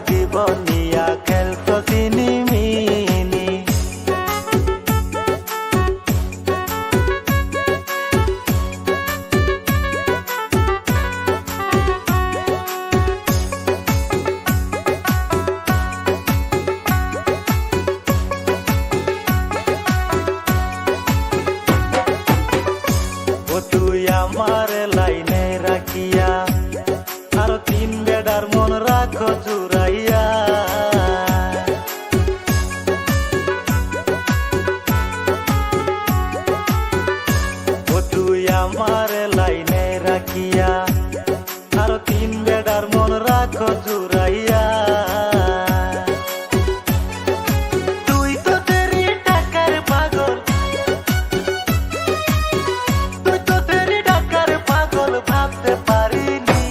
জীবন নিয়া খেলতো চিনিমিনি। ও তুই আমার লাইনে রাখিয়া আর তিন বেড়ার মন রাখো জুড়াইয়া। ও তুই আমার লাইনে রাখিয়া আর তিন বেড়ার মন রাখো জুড়াইয়া। তুই তো তেরি টাকার পাগল, তুই তো তেরি টাকার পাগল, ভাবতে পারিনি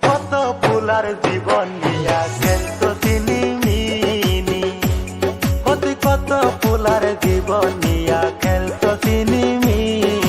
কত ফুলার জীবন নিয়া খেলতো চিনিমিনি। তুই কত ফুলার জীবন নিয়া খেলতো চিনিমিনি।